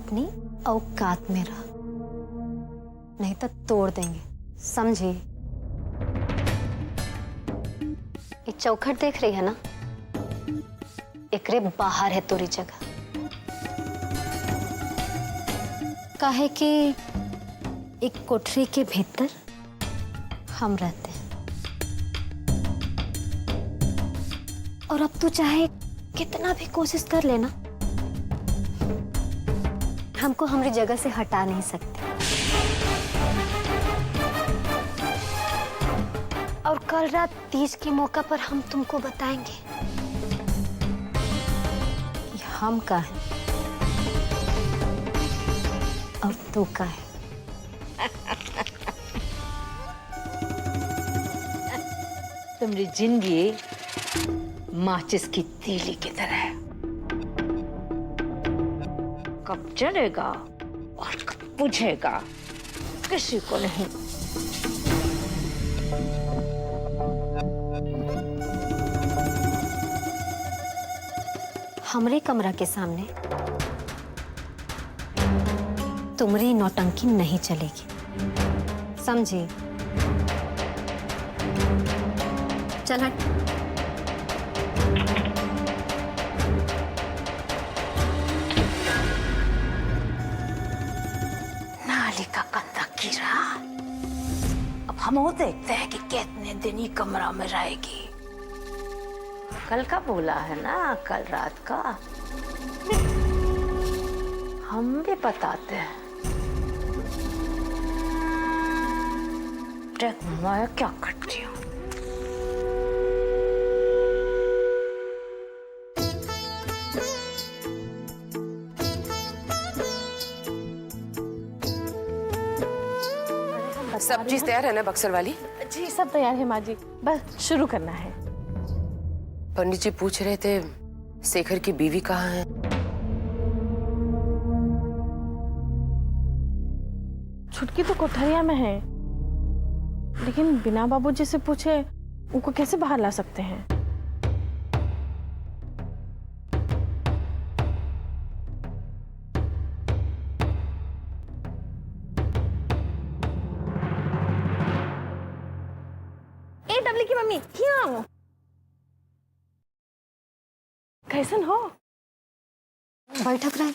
अपनी औकात में रह, नहीं तो तोड़ देंगे, समझी? ये चौखट देख रही है ना, एकरे बाहर है तोरी जगह। काहे कि एक कोठरी के भीतर हम रहते हैं, और अब तू चाहे कितना भी कोशिश कर लेना, हमको हमारी जगह से हटा नहीं सकते। और कल रात तीज के मौका पर हम तुमको बताएंगे कि हम का है और तू का है। तुम्हारी जिंदगी माचिस की तीली की तरह है, कब जलेगा और कब बुझेगा किसी को नहीं। हमरे कमरा के सामने तुम्हारी नौटंकी नहीं चलेगी, समझी? चल हट। नाली का कंधा गिरा, अब हम वो देखते हैं कि कितने दिन ही कमरा में रहेगी। कल का बोला है ना, कल रात का हम भी बताते हैं। देख मैं क्या करती हूँ। सब चीज तैयार है ना बक्सर वाली? जी सब तैयार है माँ जी, बस शुरू करना है। पंडित जी पूछ रहे थे शेखर की बीवी कहाँ है? छुटकी तो कोठरिया में है, लेकिन बिना बाबूजी से पूछे उनको कैसे बाहर ला सकते हैं? ए डबली की मम्मी, यहाँ आओ। कैसन हो? बैठक रहे,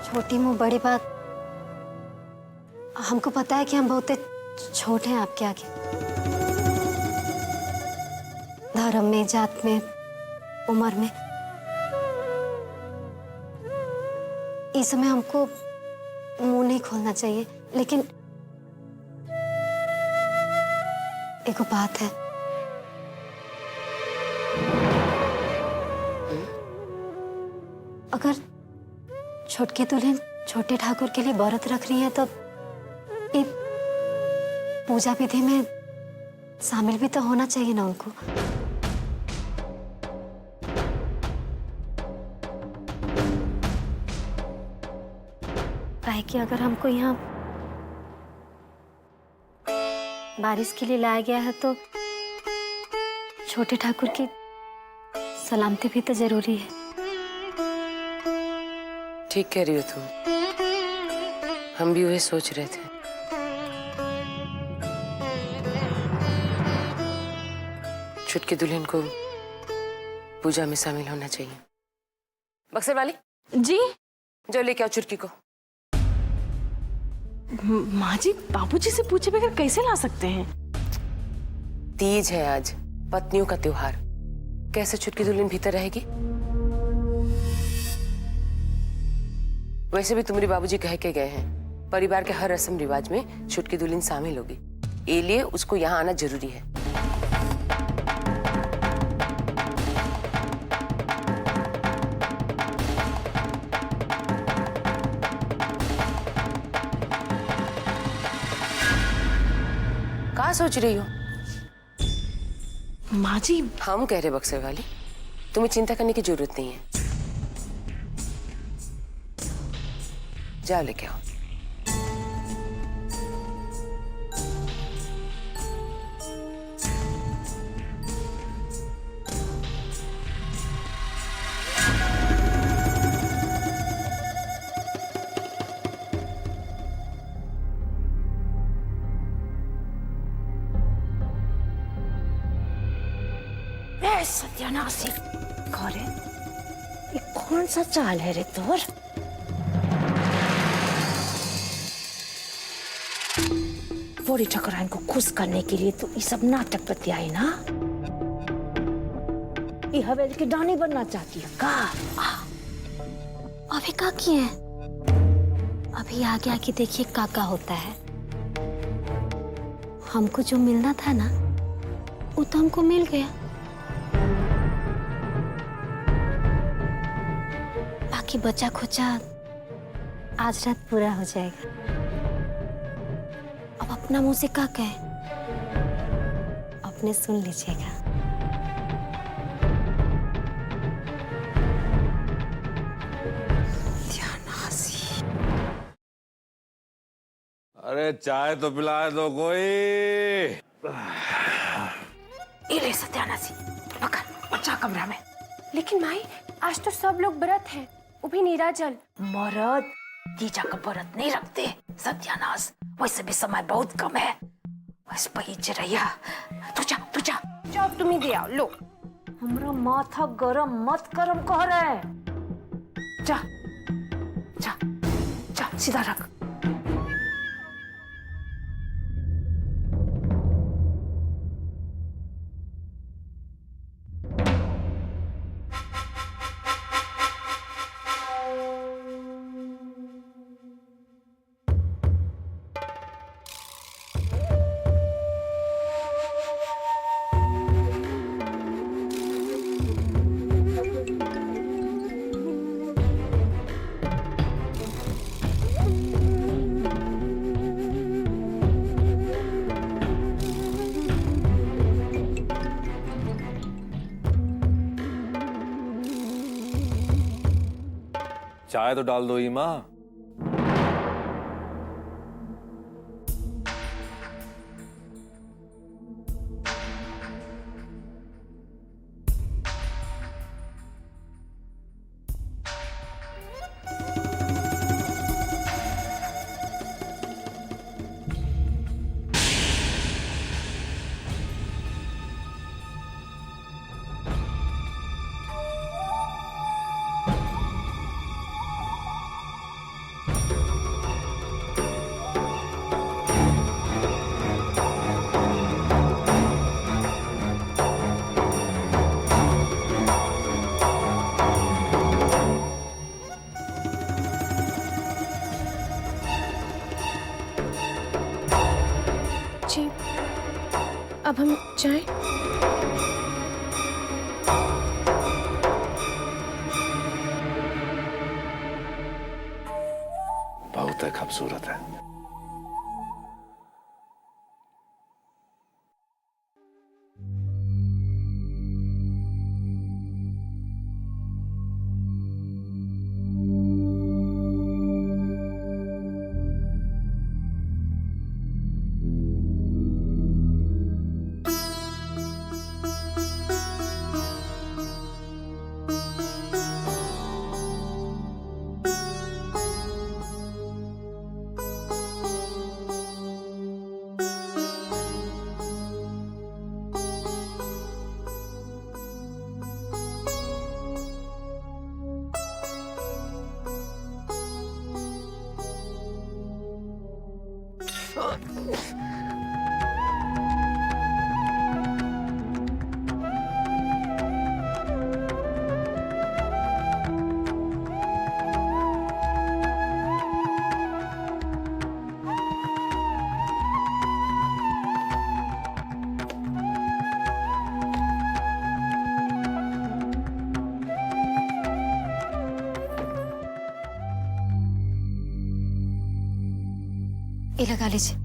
छोटी मुंह बड़ी बात। हमको पता है कि हम बहुत छोटे हैं आपके आगे, धर्म में, जात में, उम्र में। इस समय हमको मुंह नहीं खोलना चाहिए, लेकिन एक बात है। अगर छोटकी दुल्हन छोटे ठाकुर के लिए व्रत रख रही है तो ये पूजा विधि में शामिल भी तो होना चाहिए ना उनको। काहे कि अगर हमको यहाँ बारिश के लिए लाया गया है तो छोटे ठाकुर की सलामती भी तो जरूरी है। ठीक कह रही हो तुम, हम भी वही सोच रहे थे। छुटकी दुल्हन को पूजा में शामिल होना चाहिए। बक्सर वाली जी जो लेके आओ छुटकी को। माँ जी, बाबूजी से पूछे बगैर कैसे ला सकते हैं? तीज है आज, पत्नियों का त्योहार, कैसे छुटकी दुल्हन भीतर रहेगी? वैसे भी तुम्हारे बाबूजी कह के गए हैं परिवार के हर रस्म रिवाज में छुटकी दुल्हन शामिल होगी, इसलिए उसको यहाँ आना जरूरी है। क्या सोच रही हो? माँ जी, हम कह रहे बक्सर वाली, तुम्हें चिंता करने की जरूरत नहीं है। जाओ लेके आओ। ए सत्यानाशी, करे ये कौन सा चाल है रे तोर? बड़ी ठकराइन को खुश करने के लिए तू ये सब नाटक करती आई ना? ये हवेली की डानी बनना चाहती है का? अभी का किए? अभी आगे आके देखिए का होता है। हमको जो मिलना था ना वो तो हमको मिल गया। बाकी बचा खुचा आज रात पूरा हो जाएगा। अब अपना मुंह से का कहे, अपने सुन लीजिएगा। अरे चाय तो पिला दो कोई। ले सत्यानाशी, पकड़ बच्चा कमरा में। लेकिन माई आज तो सब लोग व्रत हैं, वो भी नीराजल। मरद तीजा का व्रत नहीं रखते सत्यानाश। वैसे भी समय बहुत कम है, बस पहीच रहिया। तू जा जाओ तुम ही दे आओ, लो। हमरा माथा गरम मत करम कह रहे। जा जा जा, सीधा रख। चाय तो डाल दो ही माँ। जी, अब हम जाएं? बहुत खूबसूरत है। ये लगा लीजिए।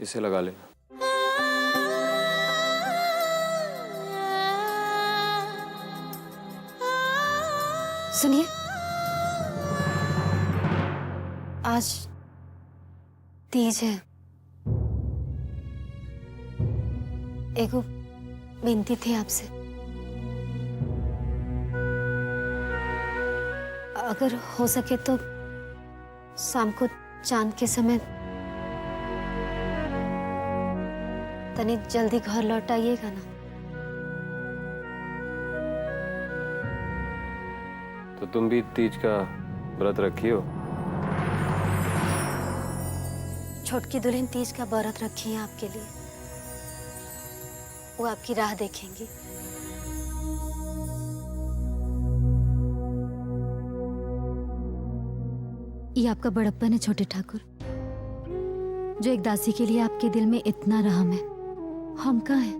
इसे लगा ले। सुनिए, आज तीज है। एगो विनती थी आपसे, अगर हो सके तो शाम को चांद के समय तनी जल्दी घर लौट आइएगा ना। तो तुम भी तीज का व्रत रखी हो? छोटकी दुल्हन तीज का व्रत रखी है आपके लिए, वो आपकी राह देखेंगी। ये आपका बड़प्पन है छोटे ठाकुर, जो एक दासी के लिए आपके दिल में इतना रहम है। हम कहाँ हैं?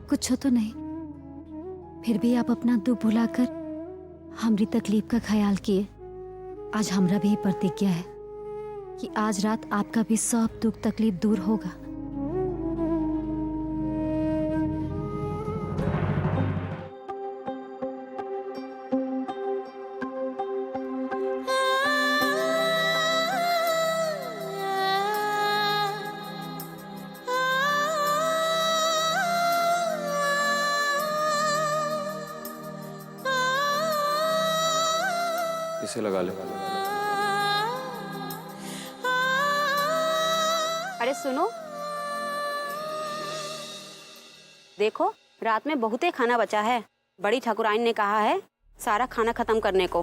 कुछ हो तो नहीं, फिर भी आप अपना दुख भुलाकर हमारी तकलीफ का ख्याल किए। आज हमरा भी प्रतिज्ञा है कि आज रात आपका भी सब दुख तकलीफ दूर होगा। इसे लगा ले। अरे सुनो, देखो रात में बहुत ही खाना बचा है। बड़ी ठाकुराइन ने कहा है सारा खाना खत्म करने को।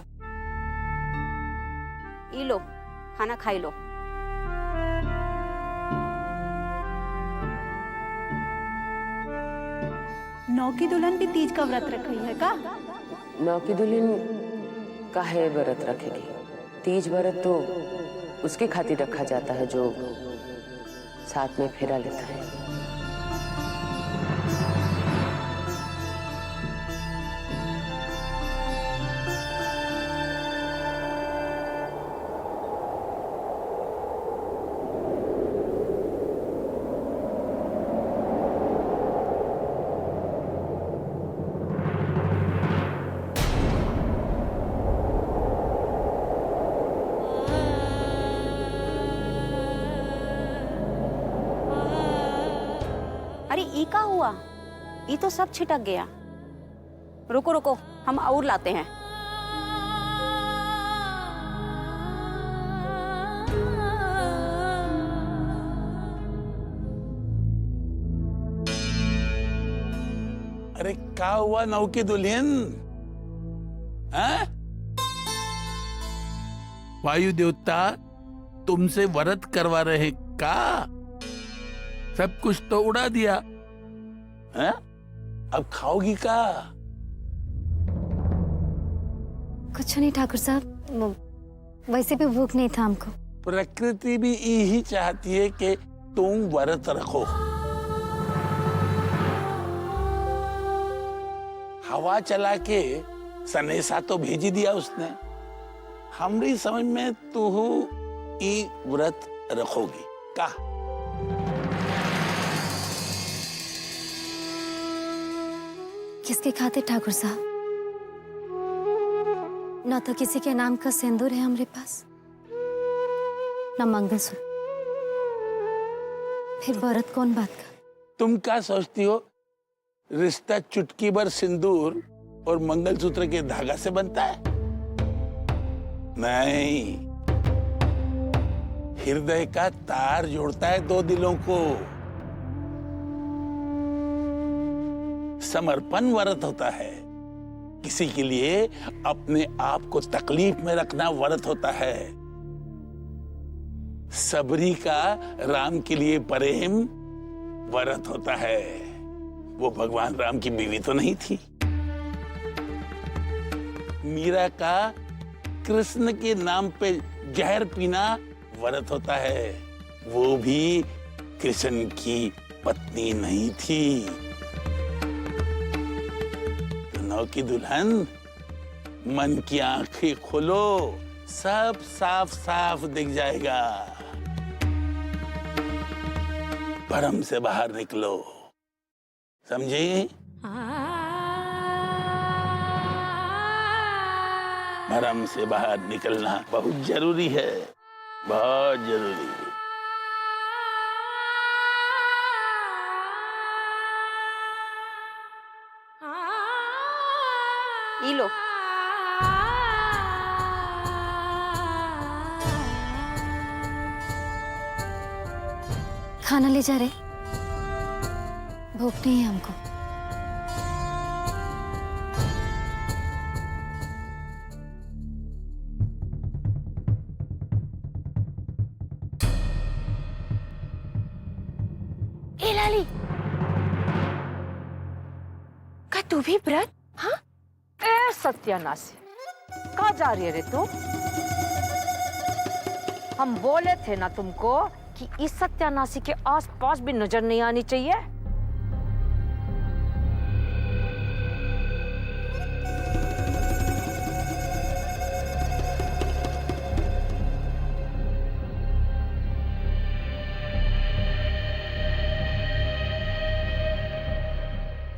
ई लो, खाना खाई लो। नौ की दुल्हन भी तीज का व्रत रख रही है का? नौ की दुल्हन काहे व्रत रखेगी? तीज व्रत तो उसके खातिर रखा जाता है जो साथ में फेरा लेता है। अरे ई का हुआ? ई तो सब छिटक गया। रुको रुको, हम और लाते हैं। अरे क्या हुआ नौ की दुल्हन? वायु देवता तुमसे व्रत करवा रहे का? सब कुछ तो उड़ा दिया है? अब खाओगी का? कुछ नहीं ठाकुर साहब, वैसे भी भूख नहीं था हमको। प्रकृति भी यही चाहती है कि तुम व्रत रखो। हवा चला के सनेसा तो भेज ही दिया उसने। हमारी समझ में तू ई व्रत रखोगी का? किसके खातिर ठाकुर साहब? न तो किसी के नाम का सिंदूर है हमारे पास, न मंगलसूत्र। फिर व्रत कौन बात का? तुम क्या सोचती हो रिश्ता चुटकी भर सिंदूर और मंगलसूत्र के धागा से बनता है? नहीं, हृदय का तार जोड़ता है दो दिलों को। समर्पण व्रत होता है। किसी के लिए अपने आप को तकलीफ में रखना व्रत होता है। सबरी का राम के लिए प्रेम व्रत होता है। वो भगवान राम की बीवी तो नहीं थी। मीरा का कृष्ण के नाम पे जहर पीना व्रत होता है। वो भी कृष्ण की पत्नी नहीं थी। नौ की दुल्हन, मन की आंखें खोलो, सब साफ साफ दिख जाएगा। भरम से बाहर निकलो, समझी? भरम से बाहर निकलना बहुत जरूरी है, बहुत जरूरी। ये लो। खाना ले जा रहे? भूख नहीं है हमको। ए लाली, का तू भी व्रत? हाँ? ए सत्यानाशी, कहाँ जा रही है रे तू? हम बोले थे ना तुमको कि इस सत्यानाशी के आसपास भी नजर नहीं आनी चाहिए।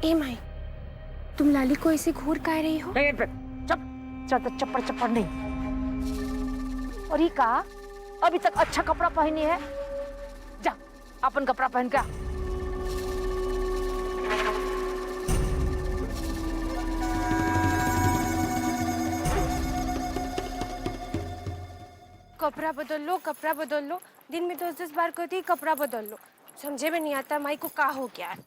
ए माई, तुम लाली को ऐसे घूर कह रही हो? चप्पड़ चप्पड़ नहीं। और ये कहा अभी तक अच्छा कपड़ा पहनी है, जा अपन कपड़ा पहन के आ। कपड़ा बदल लो, कपड़ा बदल लो। दिन में 10-10 बार कहती है कपड़ा बदल लो। समझे में नहीं आता माई को क्या हो गया है।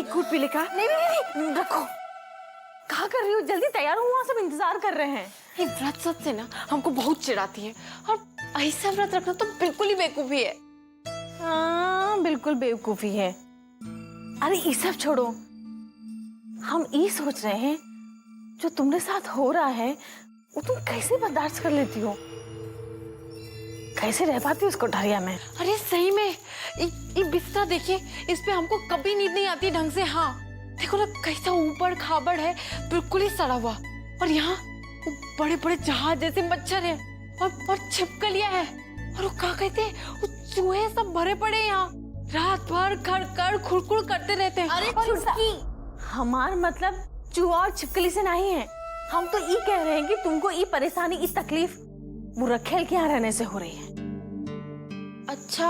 घूट पी ले का? नहीं नहीं नहीं, रखो। कहाँ कर रही हो? जल्दी तैयार हो, वहाँ सब इंतजार कर रहे हैं। ये व्रत सब से ना हमको बहुत चिढ़ाती है, और ऐसा व्रत रखना तो बिल्कुल ही बेवकूफी है। हाँ, बिल्कुल बेवकूफी है। अरे ये सब छोड़ो, हम ये सोच रहे हैं जो तुम्हारे साथ हो रहा है वो तुम कैसे बर्दाश्त कर लेती हो? कैसे रह पाती हो उस कोठरिया में? अरे सही में, ये बिस्तर देखिए, इस पे हमको कभी नींद नहीं आती ढंग से। हाँ देखो ना, कैसा ऊपर खाबड़ है, बिल्कुल ही सड़ा हुआ। और यहाँ बड़े बड़े जहाज जैसे मच्छर है, और छिपकलियां है, और वो क्या कहते हैं, वो चूहे सब भरे पड़े हैं यहाँ। रात भर खड़खड़ खुड़खुड़ करते रहते हैं। अरे छुटकी, हमार मतलब चूहा और छिपकली से नहीं है। हम तो ये कह रहे हैं कि तुमको ये परेशानी, ये तकलीफ मुरखेल के यहाँ रहने से हो रही है। अच्छा,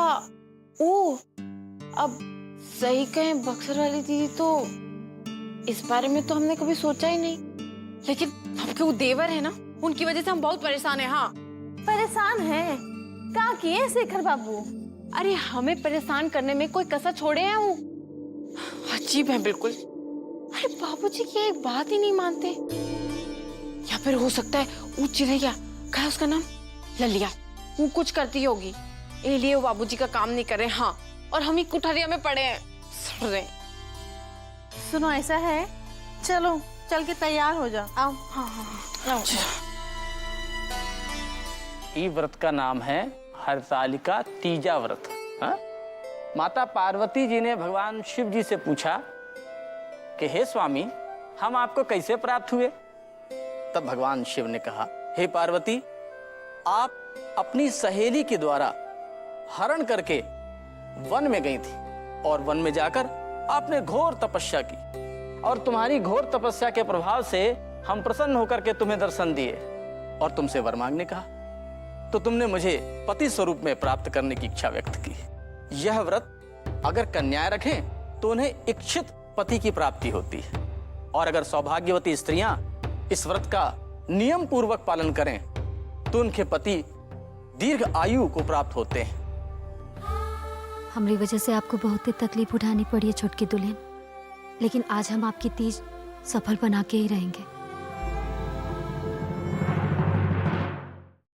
ओ अब सही कहें बक्सर वाली दीदी, तो इस बारे में तो हमने कभी सोचा ही नहीं। लेकिन हमके वो देवर है ना, उनकी वजह से हम बहुत परेशान हैं। हाँ परेशान है? क्या किए शेखर बाबू? अरे हमें परेशान करने में कोई कसर छोड़े हैं वो? अजीब है बिल्कुल। अरे बाबूजी की एक बात ही नहीं मानते। या फिर हो सकता है वो चिड़ैया, क्या है उसका नाम, ललिया, वो कुछ करती होगी, इसलिए वो बाबूजी का काम नहीं कर रहे। हाँ, और हम ही कुठरिया में पड़े हैं, सड़ रहे। सुनो ऐसा है, चलो चल के तैयार हो जाओ। आओ। हाँ हाँ हाँ, ई व्रत का नाम है हरतालिका तीजा व्रत। हाँ? माता पार्वती जी ने भगवान शिव जी से पूछा कि हे स्वामी, हम आपको कैसे प्राप्त हुए? तब भगवान शिव ने कहा, हे पार्वती, आप अपनी सहेली के द्वारा हरण करके वन में गई थी, और वन में जाकर आपने घोर तपस्या की, और तुम्हारी घोर तपस्या के प्रभाव से हम प्रसन्न होकर के तुम्हें दर्शन दिए और तुमसे वर मांगने कहा, तो तुमने मुझे पति स्वरूप में प्राप्त करने की इच्छा व्यक्त की। यह व्रत अगर कन्याएं रखें तो उन्हें इच्छित पति की प्राप्ति होती है, और अगर सौभाग्यवती स्त्रियां इस व्रत का नियम पूर्वक पालन करें तो उनके पति दीर्घ आयु को प्राप्त होते हैं। हमारी वजह से आपको बहुत ही तकलीफ उठानी पड़ी है छोटकी दुल्हन, लेकिन आज हम आपकी तीज सफल बना के ही रहेंगे।